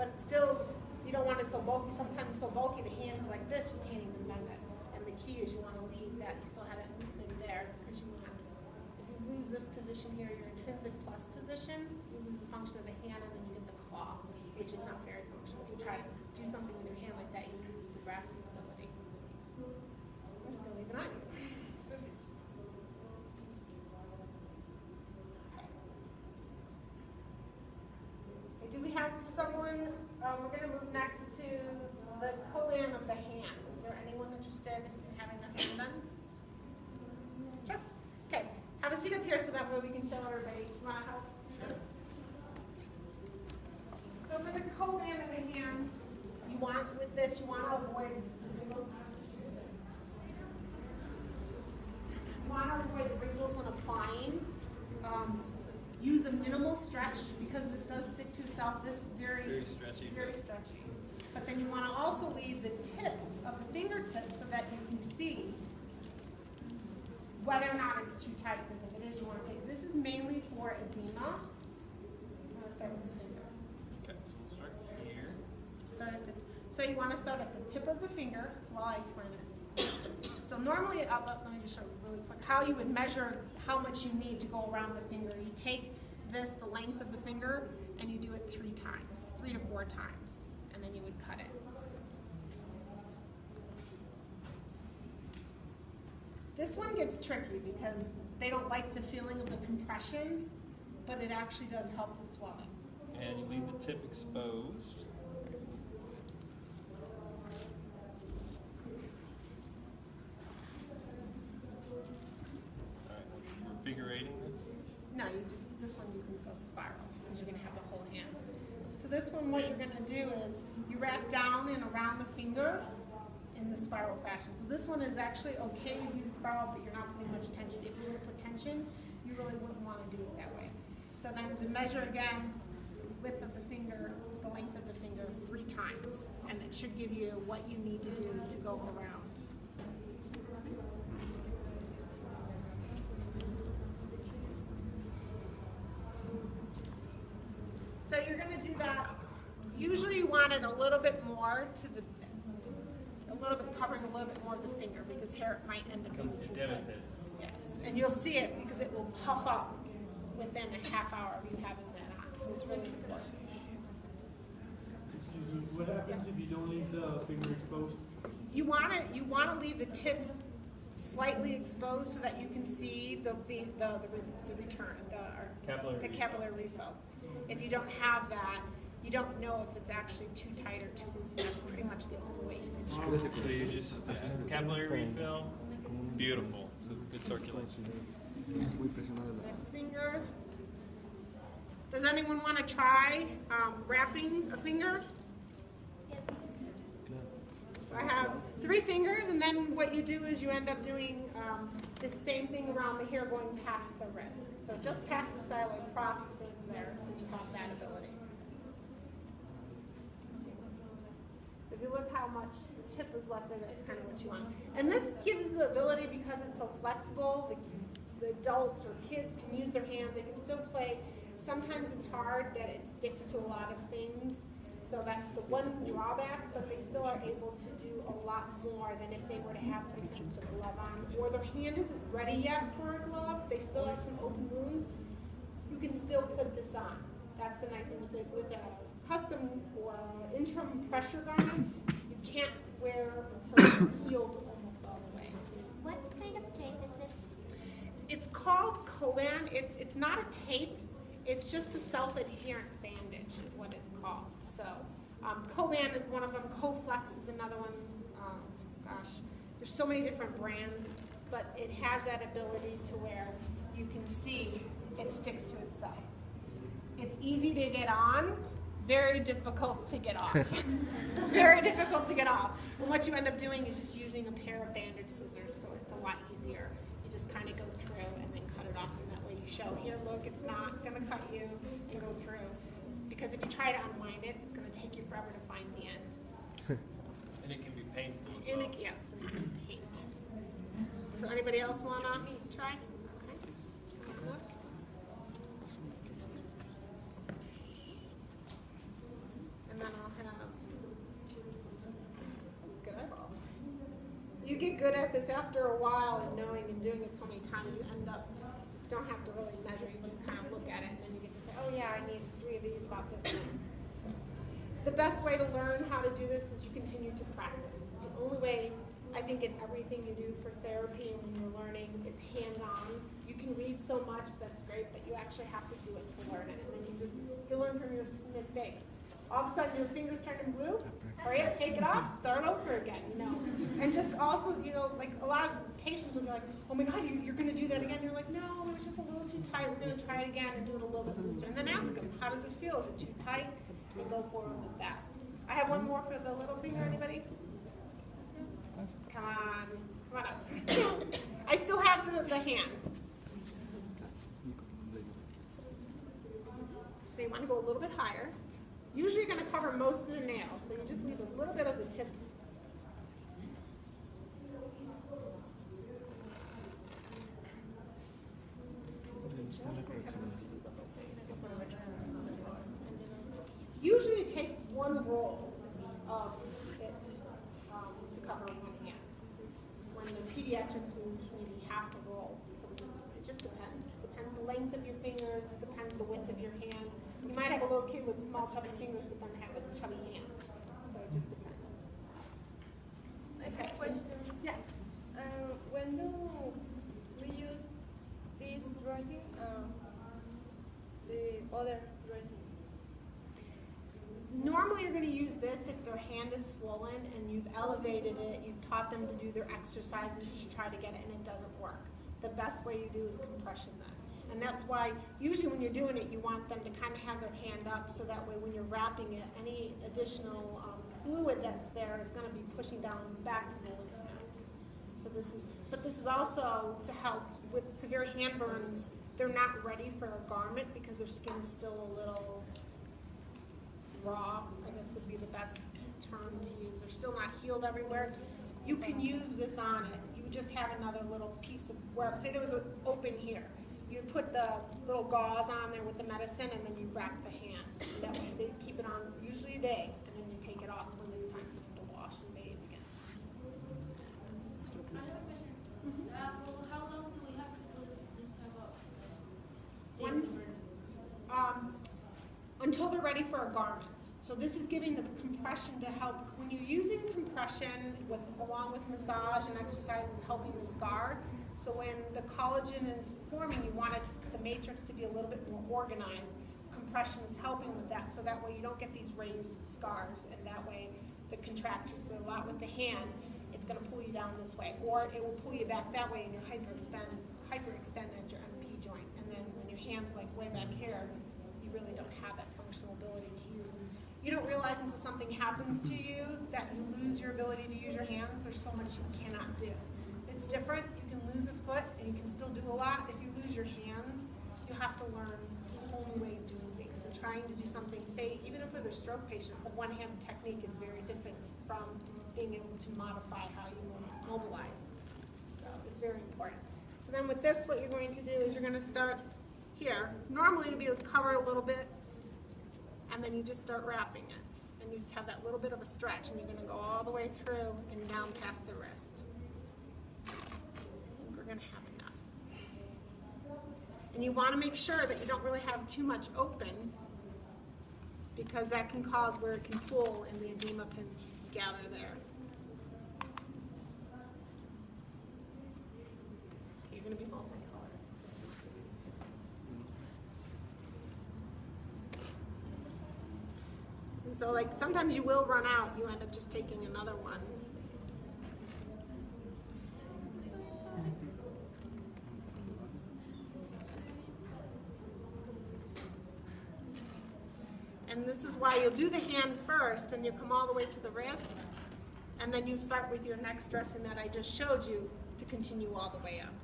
but it's still, you don't want it so bulky. Sometimes it's so bulky, the hand's like this, you can't even bend it. And the key is you want to leave that, you still have that movement there, because you want, if you lose this position here, your intrinsic plus position, you lose the function of the hand, and then you get the claw, which is not very functional. If you try to do something with your hand like that, you lose the grasping ability. I'm just going to leave it on you. Do we have someone, we're going to move next to the Koan of the hand. Is there anyone interested in having their hand done? Sure. Okay. Have a seat up here so that way we can show everybody. You want to help? Sure. So for the Koan of the hand, you want, with this, you want to avoid the wrinkles when applying. Use a minimal stretch because this does stick to itself. This is very stretchy. Very stretchy. But then you want to also leave the tip of the fingertip so that you can see whether or not it's too tight. Because if it is, you want to take. This is mainly for edema. I'm going to start with the finger. Okay, so we'll start here. So you want to start at the tip of the finger. So while I explain it. So normally, let me just show you really quick how you would measure how much you need to go around the finger. You take this, the length of the finger, and you do it 3 times, 3 to 4 times, and then you would cut it. This one gets tricky because they don't like the feeling of the compression, but it actually does help the swelling. And you leave the tip exposed. Invigorating this? No, this one you can go spiral because you're going to have the whole hand. So this one, what you're going to do is you wrap down and around the finger in the spiral fashion. So this one is actually okay to do the spiral, but you're not putting much tension. If you were to put tension, you really wouldn't want to do it that way. So then to measure again, width of the finger, the length of the finger 3 times, and it should give you what you need to do to go around. So you're going to do that. Usually you want it a little bit more to the, covering a little bit more of the finger because here it might end up being too tight. Yes, and you'll see it because it will puff up within a half hour of you having that on. So it's really important. What happens if you don't leave the finger exposed? You want to leave the tip slightly exposed so that you can see the return, the capillary refill. If you don't have that, you don't know if it's actually too tight or too loose, and that's pretty much the only way you can check. So you just, capillary refill, beautiful. It's a good circulation. Next finger. Does anyone want to try wrapping a finger? So I have 3 fingers, and then what you do is you end up doing the same thing around the hair going past the wrist. So just past the styloid processes there, so you have that ability. So if you look how much tip is left there, that's kind of what you want. And this gives the ability, because it's so flexible, the adults or kids can use their hands, they can still play. Sometimes it's hard that it sticks to a lot of things, so that's the one drawback, but they still are able to do a lot more than if they were to have some kind of glove on, or their hand isn't ready yet for a glove, they still have some open wounds, you can still put this on. That's the nice thing with a custom or interim pressure garment, you can't wear until it's healed almost all the way. What kind of tape is this? It's called Koan. It's not a tape. It's just a self-adherent bandage is what it's called. So Koan is one of them. Koflex is another one. Gosh, there's so many different brands, but it has that ability to where you can see it sticks to itself. It's easy to get on, very difficult to get off. Very difficult to get off. And what you end up doing is just using a pair of bandage scissors, so it's a lot easier. You just kind of go through and then cut it off, and that way you show, here, look, it's not going to cut you, and go through. Because if you try to unwind it, it's going to take you forever to find the end. So. And it can be painful as well. Yes, and it can be painful. So anybody else want to try? Okay. Look. And then good at this after a while and knowing and doing it so many times, you end up, don't have to really measure, you just kind of look at it and then you get to say, oh yeah, I need 3 of these about this one. So, the best way to learn how to do this is you continue to practice. It's the only way, I think, in everything you do for therapy and when you're learning, it's hands-on. You can read so much, that's great, but you actually have to do it to learn it. And then you learn from your mistakes. All of a sudden your fingers turning blue, hurry up, take it off, start over again, you know. And just also, you know, like a lot of patients will be like, oh my God, you're going to do that again. You're like, no, it was just a little too tight. We're going to try it again and do it a little bit looser. And then ask them, how does it feel? Is it too tight? And go forward with that. I have one more for the little finger, anybody? Come on up. I still have the hand. So you want to go a little bit higher. Usually you're going to cover most of the nails, so you just leave a little bit of the tip. Usually it takes one roll of it to cover one hand. When the pediatrics, we maybe half a roll. So it just depends. Depends the length of your fingers, depends the width of your hand. You might have a little kid with small chubby fingers, but then have a chubby hand. So it just depends. Okay. Question. Yes. When do we use this dressing, the other dressing? Normally you're going to use this if their hand is swollen and you've elevated it, you've taught them to do their exercises to try to get it and it doesn't work. The best way you do is compression then. And that's why usually when you're doing it, you want them to kind of have their hand up so that way when you're wrapping it, any additional fluid that's there is going to be pushing down back to the lymph nodes. So this is also to help with severe hand burns. They're not ready for a garment because their skin is still a little raw, I guess would be the best term to use. They're still not healed everywhere. You can use this on it. You just have another little piece of where, say there was an open here. You put the little gauze on there with the medicine and then you wrap the hand. That way they keep it on usually a day and then you take it off when it's time for them to wash and bathe again. I have a question. For how long do we have to put this type of until they're ready for a garment. So this is giving the compression to help. When you're using compression along with massage and exercises, helping the scar. So when the collagen is forming, you want the matrix to be a little bit more organized. Compression is helping with that, so that way you don't get these raised scars, and that way the contractures do a lot with the hand. It's going to pull you down this way, or it will pull you back that way, and you hyperextend at your MP joint. And then when your hand's like way back here, you really don't have that functional ability to use. You don't realize until something happens to you that you lose your ability to use your hands. There's so much you cannot do. It's different. You can lose a foot and you can still do a lot. If you lose your hands, you have to learn a whole new way of doing things. And trying to do something, say, even if with a stroke patient, a one-hand technique is very different from being able to modify how you mobilize. So it's very important. So then with this, what you're going to do is you're going to start here. Normally you'd be covered a little bit, and then you just start wrapping it. And you just have that little bit of a stretch, and you're going to go all the way through and down past the wrist. We're going to have enough. And you want to make sure that you don't really have too much open, because that can cause where it can pull and the edema can gather there. Okay, you're going to be multicolored. And so like sometimes you will run out, you end up just taking another one. And this is why you'll do the hand first, and you come all the way to the wrist, and then you start with your next dressing that I just showed you to continue all the way up.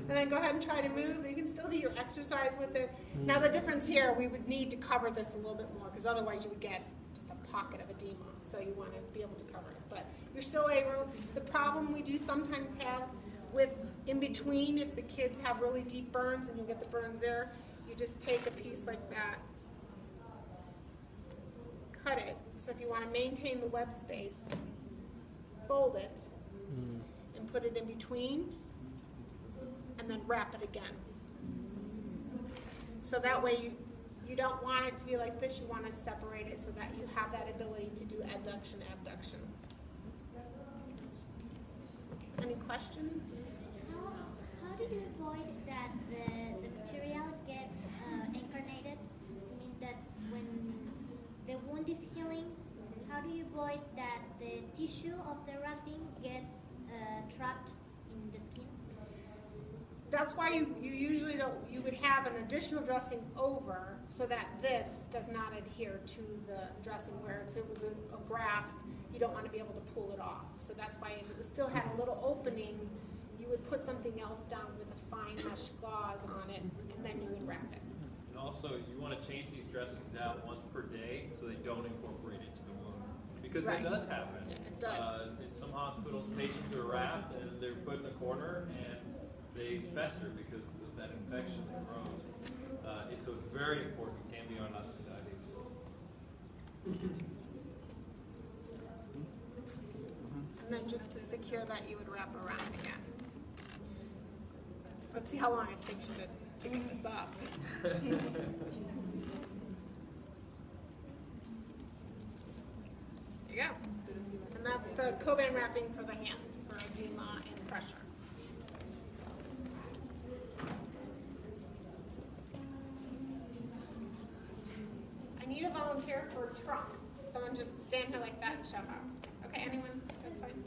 And then go ahead and try to move. You can still do your exercise with it. Now the difference here, we would need to cover this a little bit more, because otherwise you would get just a pocket of edema. So you want to be able to cover it. But you're still able. The problem we do sometimes have with In between, if the kids have really deep burns and you get the burns there, you just take a piece like that, cut it. So if you want to maintain the web space, fold it and put it in between, and then wrap it again. So that way you don't want it to be like this, you want to separate it so that you have that ability to do adduction, abduction. Any questions? How do you avoid that the material gets incarnated? I mean that when the wound is healing, how do you avoid that the tissue of the wrapping gets trapped in the skin? That's why you usually you would have an additional dressing over so that this does not adhere to the dressing, where if it was a graft, you don't want to be able to pull it off. So that's why if it still had a little opening, you would put something else down with a fine mesh gauze on it, and then you would wrap it. And also, you want to change these dressings out once per day so they don't incorporate into the wound. Because Right. it does happen. Yeah, it does. In some hospitals, patients are wrapped and they're put in a corner and they fester because of that infection that grows. So it's very important. It can be on osteoiditis. And then just to secure that, you would wrap around again. Let's see how long it takes you to get this up. There you go. And that's the Coban wrapping for the hand, for edema and pressure. I need a volunteer for a trunk. Someone just stand here like that and shout out. Okay, anyone? That's fine.